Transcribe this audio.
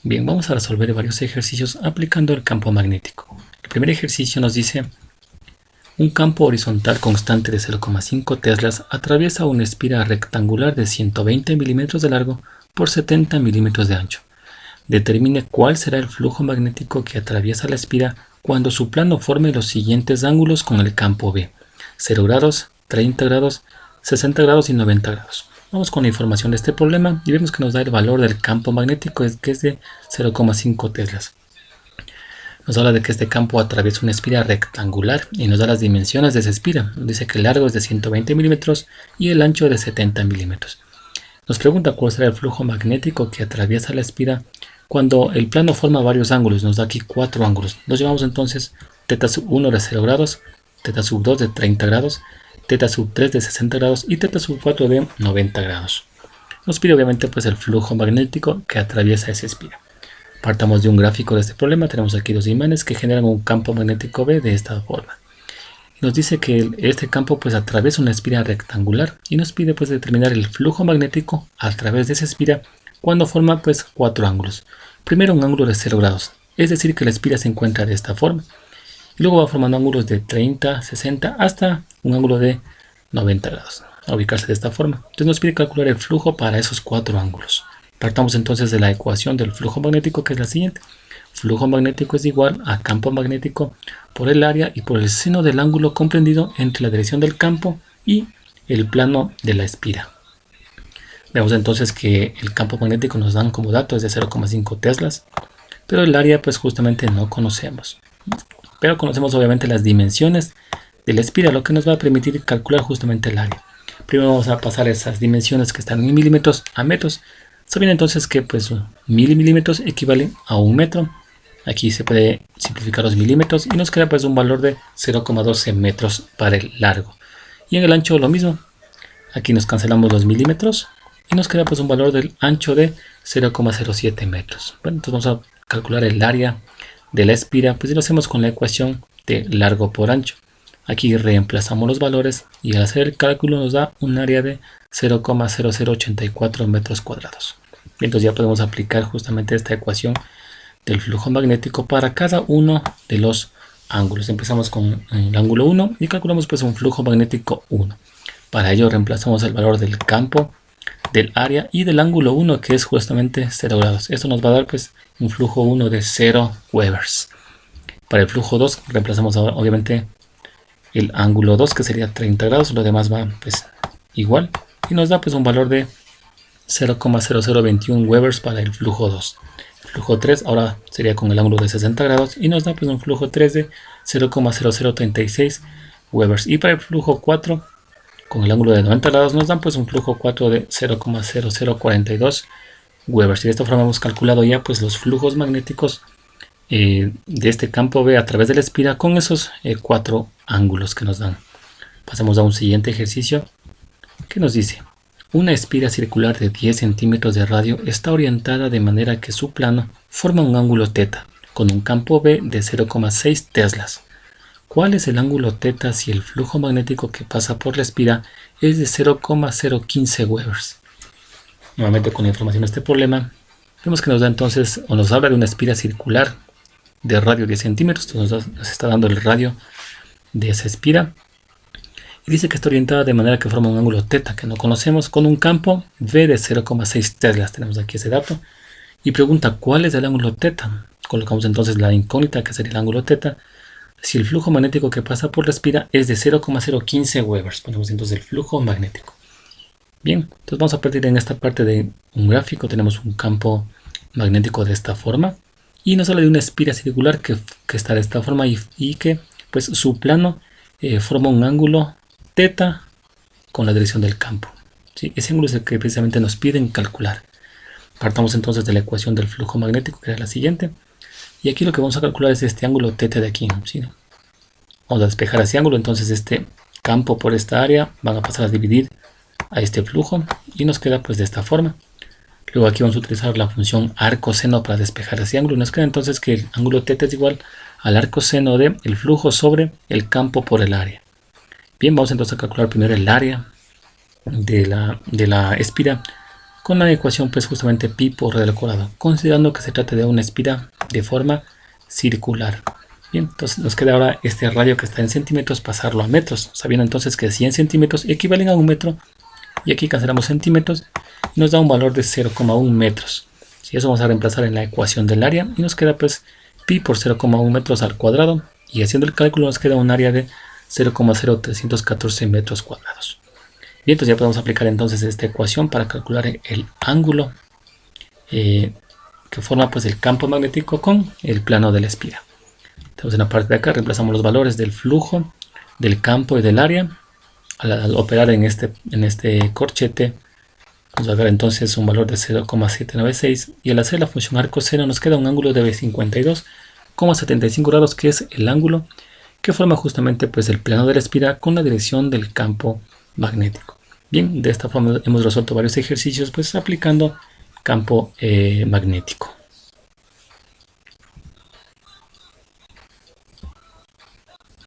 Bien, vamos a resolver varios ejercicios aplicando el campo magnético. El primer ejercicio nos dice: un campo horizontal constante de 0,5 teslas atraviesa una espira rectangular de 120 milímetros de largo por 70 milímetros de ancho. Determine cuál será el flujo magnético que atraviesa la espira cuando su plano forme los siguientes ángulos con el campo B: 0 grados, 30 grados, 60 grados y 90 grados. Vamos con la información de este problema y vemos que nos da el valor del campo magnético, que es de 0,5 teslas. Nos habla de que este campo atraviesa una espira rectangular y nos da las dimensiones de esa espira. Nos dice que el largo es de 120 milímetros y el ancho de 70 milímetros. Nos pregunta cuál será el flujo magnético que atraviesa la espira cuando el plano forma varios ángulos. Nos da aquí 4 ángulos. Los llamamos entonces θ sub 1 de 0 grados, θ sub 2 de 30 grados, θ sub 3 de 60 grados y θ sub 4 de 90 grados. Nos pide obviamente pues el flujo magnético que atraviesa esa espira. Partamos de un gráfico de este problema. Tenemos aquí dos imanes que generan un campo magnético B de esta forma. Nos dice que este campo pues atraviesa una espira rectangular y nos pide pues determinar el flujo magnético a través de esa espira cuando forma pues 4 ángulos. Primero un ángulo de 0 grados, es decir que la espira se encuentra de esta forma. Y luego va formando ángulos de 30, 60 hasta un ángulo de 90 grados, a ubicarse de esta forma. Entonces nos pide calcular el flujo para esos 4 ángulos. Partamos entonces de la ecuación del flujo magnético, que es la siguiente. Flujo magnético es igual a campo magnético por el área y por el seno del ángulo comprendido entre la dirección del campo y el plano de la espira. Vemos entonces que el campo magnético nos dan como dato es de 0,5 teslas, pero el área pues justamente no conocemos. Pero conocemos obviamente las dimensiones de la espira, lo que nos va a permitir calcular justamente el área. Primero vamos a pasar esas dimensiones que están en milímetros a metros. Sabiendo entonces que pues milímetros equivalen a 1 metro. Aquí se puede simplificar los milímetros y nos queda pues un valor de 0,12 metros para el largo. Y en el ancho lo mismo. Aquí nos cancelamos los milímetros y nos queda pues un valor del ancho de 0,07 metros. Bueno, entonces vamos a calcular el área de la espira, pues lo hacemos con la ecuación de largo por ancho. Aquí reemplazamos los valores y al hacer el cálculo nos da un área de 0,0084 metros cuadrados. Entonces ya podemos aplicar justamente esta ecuación del flujo magnético para cada uno de los ángulos. Empezamos con el ángulo 1 y calculamos pues un flujo magnético 1. Para ello reemplazamos el valor del campo, del área y del ángulo 1, que es justamente 0 grados. Esto nos va a dar pues un flujo 1 de 0 Webers. Para el flujo 2 reemplazamos obviamente el ángulo 2, que sería 30 grados. Lo demás va pues igual y nos da pues un valor de 0,0021 Webers para el flujo 2. El flujo 3 ahora sería con el ángulo de 60 grados y nos da pues un flujo 3 de 0,0036 Webers. Y para el flujo 4 con el ángulo de 90 grados nos dan pues un flujo 4 de 0,0042 Webers. Y de esta forma hemos calculado ya pues los flujos magnéticos de este campo B a través de la espira con esos 4 ángulos que nos dan. Pasamos a un siguiente ejercicio que nos dice: una espira circular de 10 centímetros de radio está orientada de manera que su plano forma un ángulo θ con un campo B de 0,6 teslas. ¿Cuál es el ángulo θ si el flujo magnético que pasa por la espira es de 0,015 Webers? Nuevamente con la información de este problema, vemos que nos da entonces, o nos habla de una espira circular de radio 10 centímetros, entonces nos está dando el radio de esa espira. Y dice que está orientada de manera que forma un ángulo θ que no conocemos con un campo V de 0,6 teslas. Tenemos aquí ese dato. Y pregunta cuál es el ángulo θ. Colocamos entonces la incógnita, que sería el ángulo θ, si el flujo magnético que pasa por la espira es de 0,015 Webers. Ponemos entonces el flujo magnético. Bien, entonces vamos a partir en esta parte de un gráfico. Tenemos un campo magnético de esta forma. Y nos habla de una espira circular que está de esta forma y que pues su plano forma un ángulo θ con la dirección del campo. ¿Sí? Ese ángulo es el que precisamente nos piden calcular. Partamos entonces de la ecuación del flujo magnético, que es la siguiente. Y aquí lo que vamos a calcular es este ángulo θ de aquí. ¿Sí? Vamos a despejar ese ángulo, entonces este campo por esta área van a pasar a dividir a este flujo y nos queda pues de esta forma. Luego aquí vamos a utilizar la función arcoseno para despejar ese ángulo. Nos queda entonces que el ángulo θ es igual al arcoseno de el flujo sobre el campo por el área. Bien, vamos entonces a calcular primero el área de la espira con la ecuación pues justamente pi por r al cuadrado, considerando que se trata de una espira de forma circular. Bien, entonces nos queda ahora este radio que está en centímetros pasarlo a metros, sabiendo entonces que 100 centímetros equivalen a 1 metro, y aquí cancelamos centímetros y nos da un valor de 0,1 metros. Si eso vamos a reemplazar en la ecuación del área y nos queda pues pi por 0,1 metros al cuadrado, y haciendo el cálculo nos queda un área de 0,0314 metros cuadrados. Bien, entonces ya podemos aplicar entonces esta ecuación para calcular el ángulo que forma pues el campo magnético con el plano de la espira. Entonces en la parte de acá reemplazamos los valores del flujo, del campo y del área. Al operar en este corchete nos va a dar entonces un valor de 0,796, y al hacer la función arco seno nos queda un ángulo de 52,75 grados, que es el ángulo que forma justamente pues el plano de la espira con la dirección del campo magnético. Bien, de esta forma hemos resuelto varios ejercicios pues aplicando campo magnético.